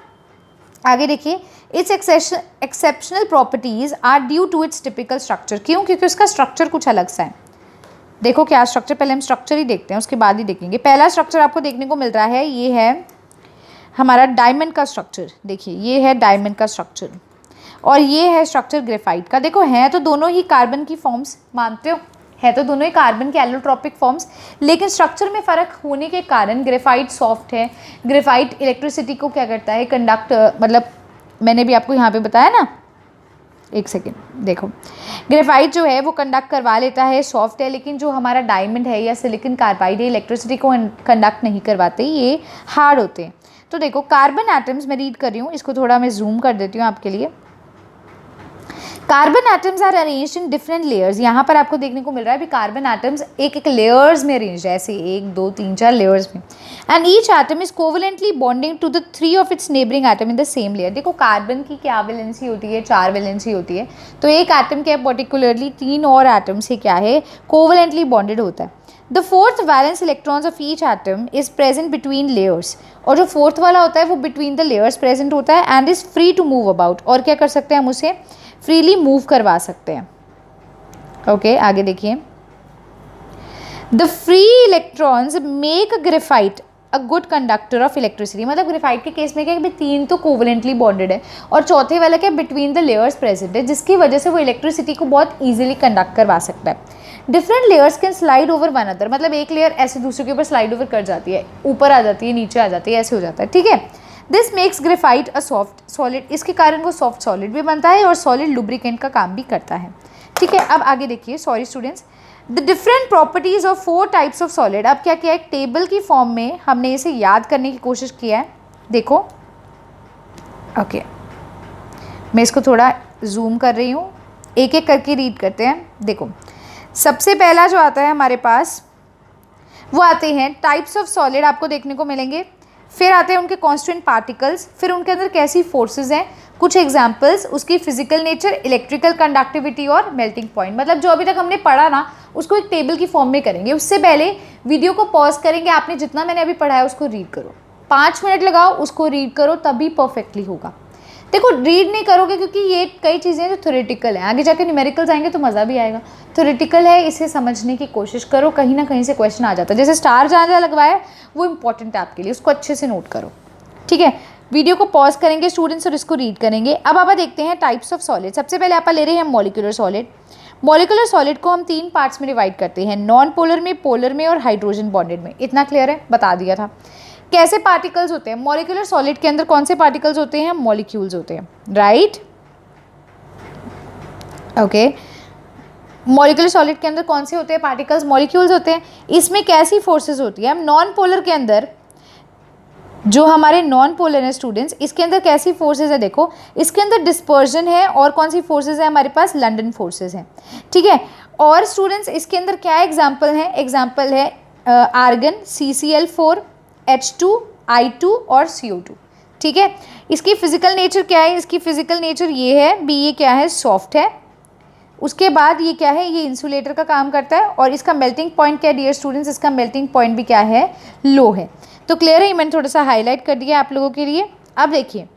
आगे देखिए, its exceptional properties are due to its typical structure. क्यों? क्योंकि उसका स्ट्रक्चर कुछ अलग सा है। देखो क्या स्ट्रक्चर, पहले हम स्ट्रक्चर ही देखते हैं उसके बाद ही देखेंगे। पहला स्ट्रक्चर आपको देखने को मिल रहा है, ये है हमारा डायमंड का स्ट्रक्चर। देखिए ये है डायमंड का स्ट्रक्चर और ये है स्ट्रक्चर ग्रेफाइट का। देखो हैं तो दोनों ही कार्बन की फॉर्म्स, मानते हो, है तो दोनों ही कार्बन के एलोट्रॉपिक फॉर्म्स, लेकिन स्ट्रक्चर में फ़र्क होने के कारण ग्रेफाइट सॉफ्ट है। ग्रेफाइट इलेक्ट्रिसिटी को क्या करता है, कंडक्ट, मतलब मैंने भी आपको यहाँ पे बताया ना, एक सेकेंड देखो, ग्रेफाइट जो है वो कंडक्ट करवा लेता है, सॉफ्ट है, लेकिन जो हमारा डायमंड है या सिलिकॉन कार्बाइड है इलेक्ट्रिसिटी को कंडक्ट नहीं करवाते, ये हार्ड होते हैं। तो देखो कार्बन एटम्स मैं रीड कर रही हूँ, इसको थोड़ा मैं जूम कर देती हूँ आपके लिए। Carbon atoms are arranged in different layers. यहाँ पर आपको देखने को मिल रहा है भी कार्बन एटम्स एक एक लेयर्स में अरेंज है, ऐसे 1 2 3 4 लेयर्स में। And each atom is covalently bonding to the 3 of its neighbouring atom in the same layer. देखो कार्बन की क्या वैलेंसी होती है, 4 वैलेंसी होती है, तो एक एटम क्या पर्टिकुलरली 3 और एटम से क्या है कोवलेंटली बॉन्डेड होता है। The fourth valence electrons of each atom is present between layers, और जो फोर्थ वाला होता है वो बिटवीन द लेयर्स प्रेजेंट होता है and is free to move about. और क्या कर सकते हैं हम उसे फ्रीली मूव करवा सकते हैं। ओके आगे देखिए, the free electrons make graphite a good conductor of electricity. मतलब ग्रेफाइट के केस में क्या है, 3 तो कोवलेंटली बॉन्डेड है और चौथे वाला क्या बिटवीन द लेयर्स प्रेजेंट है, जिसकी वजह से वो इलेक्ट्रिसिटी को बहुत ईजिली कंडक्ट करवा सकता है। Different layers can slide over one other, मतलब एक लेयर ऐसे दूसरे के ऊपर स्लाइड ओवर कर जाती है, ऊपर आ जाती है, नीचे आ जाती है, ऐसे हो जाता है। ठीक है, this makes graphite a soft solid. इसके कारण वो सॉफ्ट सॉलिड भी बनता है और सॉलिड लुब्रिकेंट का काम भी करता है। ठीक ठीक है, अब आगे देखिए, sorry students, the different properties of 4 types of solid. अब क्या किया है, एक टेबल की फॉर्म में हमने इसे याद करने की कोशिश किया है। देखो, ओके, मैं इसको थोड़ा जूम कर रही हूँ, एक एक करके रीड करते हैं। देखो, सबसे पहला जो आता है हमारे पास वो आते हैं टाइप्स ऑफ सॉलिड, आपको देखने को मिलेंगे। फिर आते हैं उनके कॉन्स्टेंट पार्टिकल्स, फिर उनके अंदर कैसी फोर्सेस हैं, कुछ एग्जांपल्स, उसकी फिजिकल नेचर, इलेक्ट्रिकल कंडक्टिविटी और मेल्टिंग पॉइंट। मतलब जो अभी तक हमने पढ़ा ना, उसको एक टेबल की फॉर्म में करेंगे। उससे पहले वीडियो को पॉज करेंगे, आपने जितना मैंने अभी पढ़ा है उसको रीड करो, 5 मिनट लगाओ, उसको रीड करो, तभी परफेक्टली होगा। देखो, रीड नहीं करोगे क्योंकि ये कई चीज़ें जो थ्योरेटिकल हैं, आगे जाके न्यूमेरिकल्स आएंगे तो मज़ा भी आएगा। थ्योरेटिकल है, इसे समझने की कोशिश करो, कहीं ना कहीं से क्वेश्चन आ जाता है। जैसे स्टार जहाँ जहाँ लगवाया वो इंपॉर्टेंट है आपके लिए, उसको अच्छे से नोट करो, ठीक है। वीडियो को पॉज करेंगे स्टूडेंट्स और इसको रीड करेंगे। अब आप देखते हैं टाइप्स ऑफ सॉलिड। सबसे पहले आप ले रहे हैं मॉलिक्यूलर सॉलिड। मॉलिक्यूलर सॉलिड को हम 3 पार्ट्स में डिवाइड करते हैं, नॉन पोलर में, पोलर में और हाइड्रोजन बॉन्डेड में। इतना क्लियर है, बता दिया था। कैसे पार्टिकल्स होते हैं मॉलिक्यूलर सॉलिड के अंदर, कौन से पार्टिकल्स होते हैं, मॉलिक्यूल्स होते हैं, राइट, ओके। मॉलिक्यूलर सॉलिड के अंदर कौन से होते हैं पार्टिकल्स, मॉलिक्यूल्स होते हैं। इसमें कैसी फोर्सेस होती है, हम नॉन पोलर के अंदर, जो हमारे नॉन पोलर है स्टूडेंट्स, इसके अंदर कैसी फोर्सेस है, देखो इसके अंदर डिस्पर्जन है और कौन सी फोर्सेस है हमारे पास, लंडन फोर्सेस हैं, ठीक है। और स्टूडेंट्स इसके अंदर क्या एग्जाम्पल है, एग्जाम्पल है आर्गन, CCl4, H2, I2 और CO2, ठीक है। इसकी फिजिकल नेचर क्या है, इसकी फिजिकल नेचर ये है भी, ये क्या है, सॉफ्ट है। उसके बाद ये क्या है, ये इंसुलेटर का काम करता है। और इसका मेल्टिंग पॉइंट क्या है डियर स्टूडेंट्स, इसका मेल्टिंग पॉइंट भी क्या है, लो है। तो क्लियर है, मैंने थोड़ा सा हाईलाइट कर दिया आप लोगों के लिए। अब देखिए,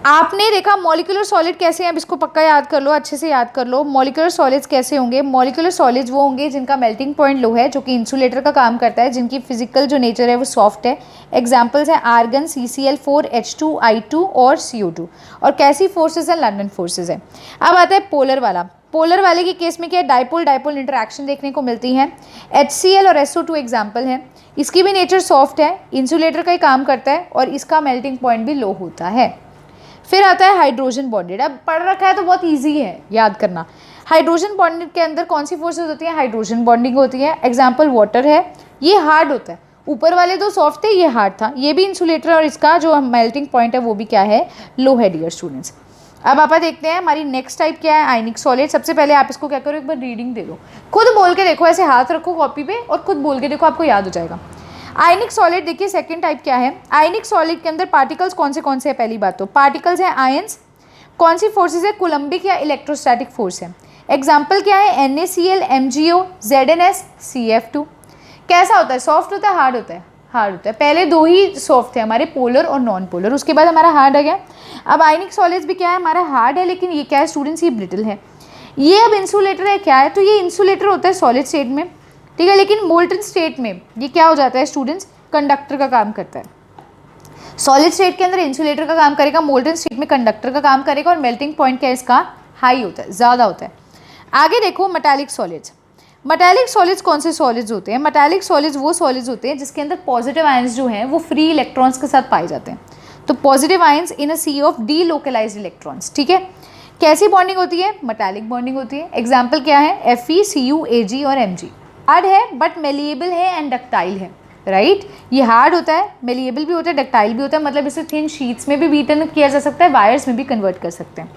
आपने देखा मॉलिक्यूलर सॉलिड कैसे हैं, अब इसको पक्का याद कर लो, अच्छे से याद कर लो। मॉलिक्यूलर सॉलिड्स कैसे होंगे, मॉलिक्यूलर सॉलिड्स वो होंगे जिनका मेल्टिंग पॉइंट लो है, जो कि इंसुलेटर का काम करता है, जिनकी फिजिकल जो नेचर है वो सॉफ्ट है। एग्जाम्पल्स हैं आर्गन, CCl4, H2, I2 और CO2। और कैसी फोर्सेज है, लंडन फोर्सेज है। अब आता है पोलर वाला। पोलर वाले के केस में क्या है, डाइपोल डाइपोल इंटरैक्शन देखने को मिलती है। HCl और SO2 एग्जाम्पल हैं। इसकी भी नेचर सॉफ्ट है, इंसुलेटर का ही काम करता है और इसका मेल्टिंग पॉइंट भी लो होता है। फिर आता है हाइड्रोजन बॉन्डेड। अब पढ़ रखा है तो बहुत इजी है याद करना। हाइड्रोजन बॉन्डेड के अंदर कौन सी फोर्सेस होती है, हाइड्रोजन बॉन्डिंग होती है। एग्जाम्पल वाटर है, ये हार्ड होता है, ऊपर वाले दो सॉफ्ट थे, ये हार्ड था। ये भी इंसुलेटर और इसका जो मेल्टिंग पॉइंट है वो भी क्या है, लो है डियर स्टूडेंट्स। अब आप देखते हैं हमारी नेक्स्ट टाइप क्या है, आयनिक सॉलिड। सबसे पहले आप इसको क्या करो, एक बार रीडिंग दे दो, खुद बोल के देखो, ऐसे हाथ रखो कॉपी पे और खुद बोल के देखो, आपको याद हो जाएगा। आयनिक सॉलिड देखिए, सेकंड टाइप क्या है। आयनिक सॉलिड के अंदर पार्टिकल्स कौन से हैं, पहली बात तो पार्टिकल्स हैं आयंस। कौन सी फोर्सेस है, कुलम्बिक या इलेक्ट्रोस्टैटिक फोर्स है। एग्जाम्पल क्या है, NaCl, MgO, ZnS, CF2। कैसा होता है, सॉफ्ट होता है, हार्ड होता है, हार्ड होता है। पहले 2 ही सॉफ्ट थे हमारे, पोलर और नॉन पोलर, उसके बाद हमारा हार्ड आ गया। अब आयनिक सॉलिड्स भी क्या है, हमारा हार्ड है, लेकिन ये क्या है स्टूडेंट्स, ये ब्रिटल है। ये अब इंसुलेटर है, क्या है, तो ये इंसुलेटर होता है सॉलिड स्टेट में, ठीक है, लेकिन मोल्टन स्टेट में ये क्या हो जाता है स्टूडेंट्स, कंडक्टर का काम करता है। सॉलिड स्टेट के अंदर इंसुलेटर का काम करेगा, मोल्टन स्टेट में कंडक्टर का काम करेगा और मेल्टिंग पॉइंट क्या है इसका, हाई होता है, ज़्यादा होता है। आगे देखो मेटालिक सॉलिड्स। मेटालिक सॉलिड्स कौन से सॉलिड्स होते हैं, मेटालिक सॉलिड्स वो सॉलिड्स होते हैं जिसके अंदर पॉजिटिव आयंस जो हैं वो फ्री इलेक्ट्रॉन्स के साथ पाए जाते हैं। तो positive ions in a sea of delocalised electrons, ठीक है। कैसी बॉन्डिंग होती है, मेटालिक बॉन्डिंग होती है। एग्जाम्पल क्या है, Fe, Cu, Ag और Mg। हार्ड है बट मेलिएबल है एंड डक्टाइल है, राइट। ये हार्ड होता है, मेलिएबल भी होता है, डक्टाइल भी होता है, मतलब इसे थिन शीट्स में भी बीटन किया जा सकता है, वायर्स में भी कन्वर्ट कर सकते हैं।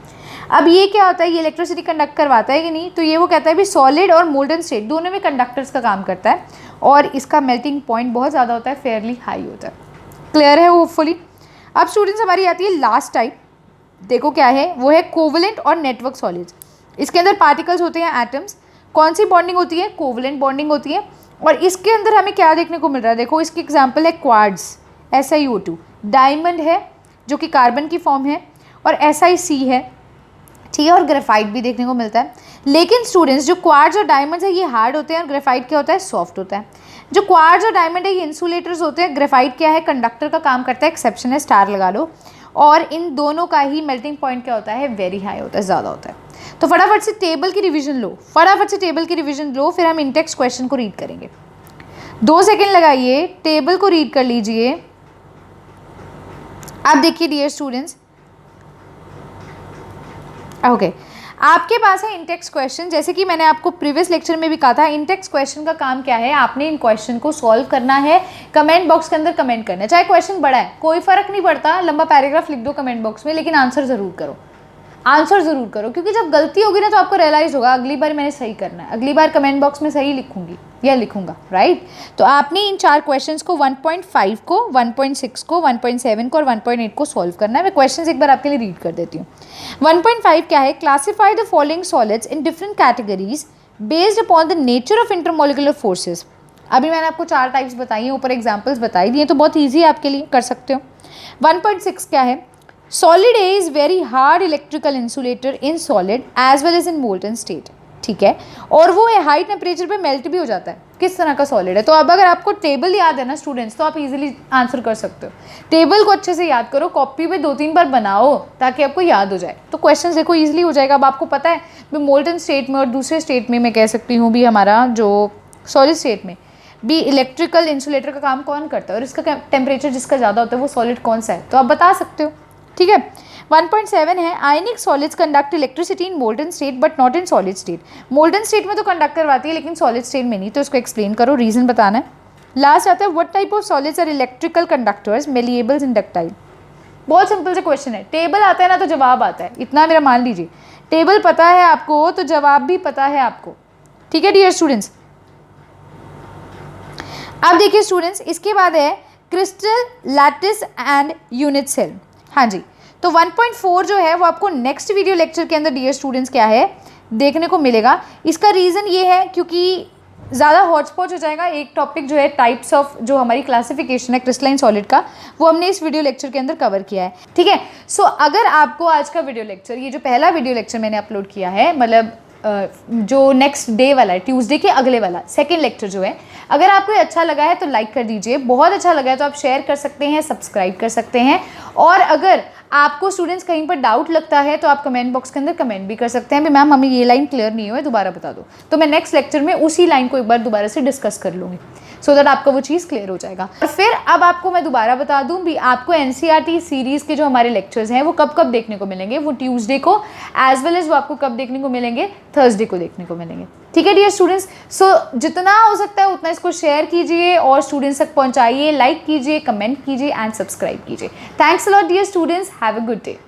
अब ये क्या होता है, ये इलेक्ट्रिसिटी कंडक्ट करवाता है कि नहीं, तो ये वो कहता है भी सॉलिड और मोल्टन स्टेट दोनों में कंडक्टर्स का काम करता है और इसका मेल्टिंग पॉइंट बहुत ज़्यादा होता है, फेयरली हाई होता है। क्लियर है होपफुली। अब स्टूडेंट्स हमारी आती है लास्ट टाइप, देखो क्या है, वो है कोवलेंट और नेटवर्क सॉलिड्स। इसके अंदर पार्टिकल्स होते हैं एटम्स। कौन सी बॉन्डिंग होती है, कोवलेंट बॉन्डिंग होती है। और इसके अंदर हमें क्या देखने को मिल रहा है, देखो इसकी एग्जाम्पल है क्वार्ट्ज, SiO2, डायमंड है जो कि कार्बन की फॉर्म है, और SiC है, ठीक है, और ग्रेफाइट भी देखने को मिलता है। लेकिन स्टूडेंट्स जो क्वार्ट्ज और डायमंड्स है ये हार्ड होते हैं और ग्रेफाइट क्या होता है, सॉफ्ट होता है। जो क्वार्ट्ज और डायमंड है ये इंसुलेटर्स होते हैं, ग्रेफाइट क्या है, कंडक्टर का काम करता है, एक्सेप्शन है, स्टार लगा लो। और इन दोनों का ही मेल्टिंग पॉइंट क्या होता है, वेरी हाई होता है, ज़्यादा होता है। तो फटाफट से टेबल की रिवीजन लो, फटाफट से टेबल की रिवीजन लो, फिर हम इंटेक्स्ट क्वेश्चन को रीड करेंगे। 2 सेकेंड लगाइए, टेबल को रीड कर लीजिए। अब देखिए डियर स्टूडेंट्स, ओके, आपके पास है इंटेक्स क्वेश्चन, जैसे कि मैंने आपको प्रीवियस लेक्चर में भी कहा था, इंटेक्स क्वेश्चन का काम क्या है, आपने इन क्वेश्चन को सॉल्व करना है, कमेंट बॉक्स के अंदर कमेंट करना है, चाहे क्वेश्चन बड़ा है कोई फर्क नहीं पड़ता, लंबा पैराग्राफ लिख दो कमेंट बॉक्स में, लेकिन आंसर ज़रूर करो, आंसर ज़रूर करो, क्योंकि जब गलती होगी ना तो आपको रियलाइज़ होगा अगली बार मैंने सही करना है, अगली बार कमेंट बॉक्स में सही लिखूंगी या लिखूंगा, राइट। तो आपने इन 4 क्वेश्चंस को 1.5 को, 1.6 को, 1.7 को और 1.8 को सॉल्व करना है। मैं क्वेश्चंस एक बार आपके लिए रीड कर देती हूँ। 1.5 क्या है, classify the following solids in different categories based upon the nature of intermolecular forces. अभी मैंने आपको 4 टाइप्स बताई हैं, ऊपर एग्जाम्पल्स बताई दिए, तो बहुत ईजी है आपके लिए, कर सकते हो। 1.6 क्या है, solid A is very hard electrical insulator in solid as well as in molten state, ठीक है, और वो हाई टेम्परेचर पे मेल्ट भी हो जाता है। किस तरह का सॉलिड है, तो अब अगर आपको टेबल याद है ना स्टूडेंट्स, तो आप इजीली आंसर कर सकते हो। टेबल को अच्छे से याद करो, कॉपी पे 2-3 बार बनाओ ताकि आपको याद हो जाए, तो क्वेश्चन देखो ईजिली हो जाएगा। अब आपको पता है भी मोल्टन स्टेट में और दूसरे स्टेट में मैं कह सकती हूँ भी हमारा जो सॉलिड स्टेट में भी इलेक्ट्रिकल इंसुलेटर का काम कौन करता है और इसका टेम्परेचर जिसका ज़्यादा होता है वो सॉलिड कौन सा है, तो आप बता सकते हो, ठीक है। 1.7 है, आयनिक solids conduct electricity in molten state but not in solid state. Molten state में तो कंडक्ट करवाती है लेकिन सॉलिड स्टेट में नहीं, तो इसको एक्सप्लेन करो, रीजन बताना है। लास्ट आता है, what type of solids are electrical conductors, malleables and ductile. बहुत सिंपल से क्वेश्चन है, टेबल आता है ना तो जवाब आता है, इतना मेरा मान लीजिए, टेबल पता है आपको तो जवाब भी पता है आपको, ठीक है डियर स्टूडेंट्स। अब देखिए स्टूडेंट्स, इसके बाद है crystal, lattice and unit cell. हाँ जी, तो 1.4 जो है वो आपको नेक्स्ट वीडियो लेक्चर के अंदर डियर स्टूडेंट्स क्या है देखने को मिलेगा। इसका रीज़न ये है क्योंकि ज़्यादा हॉचपॉच हो जाएगा, एक टॉपिक जो है टाइप्स ऑफ जो हमारी क्लासिफिकेशन है क्रिस्टलाइन सॉलिड का, वो हमने इस वीडियो लेक्चर के अंदर कवर किया है, ठीक है। सो अगर आपको आज का वीडियो लेक्चर, ये जो पहला वीडियो लेक्चर मैंने अपलोड किया है, मतलब जो नेक्स्ट डे वाला है, ट्यूसडे के अगले वाला सेकंड लेक्चर जो है, अगर आपको ये अच्छा लगा है तो लाइक कर दीजिए, बहुत अच्छा लगा है तो आप शेयर कर सकते हैं, सब्सक्राइब कर सकते हैं, और अगर आपको स्टूडेंट्स कहीं पर डाउट लगता है तो आप कमेंट बॉक्स के अंदर कमेंट भी कर सकते हैं भी मैम हमें ये लाइन क्लियर नहीं हुआ है, दोबारा बता दो, तो मैं नेक्स्ट लेक्चर में उसी लाइन को एक बार दोबारा से डिस्कस कर लूँगी, सो दैट आपका वो चीज़ क्लियर हो जाएगा। और फिर अब आपको मैं दोबारा बता दूं भी आपको एनसीईआरटी सीरीज़ के जो हमारे लेक्चर्स हैं वो कब कब देखने को मिलेंगे, वो ट्यूसडे को एज वेल एज वो आपको कब देखने को मिलेंगे, थर्सडे को देखने को मिलेंगे, ठीक है डियर स्टूडेंट्स। सो जितना हो सकता है उतना इसको शेयर कीजिए और स्टूडेंट्स तक पहुंचाइए, लाइक कीजिए, कमेंट कीजिए एंड सब्सक्राइब कीजिए। Thanks a lot dear students, have a good day.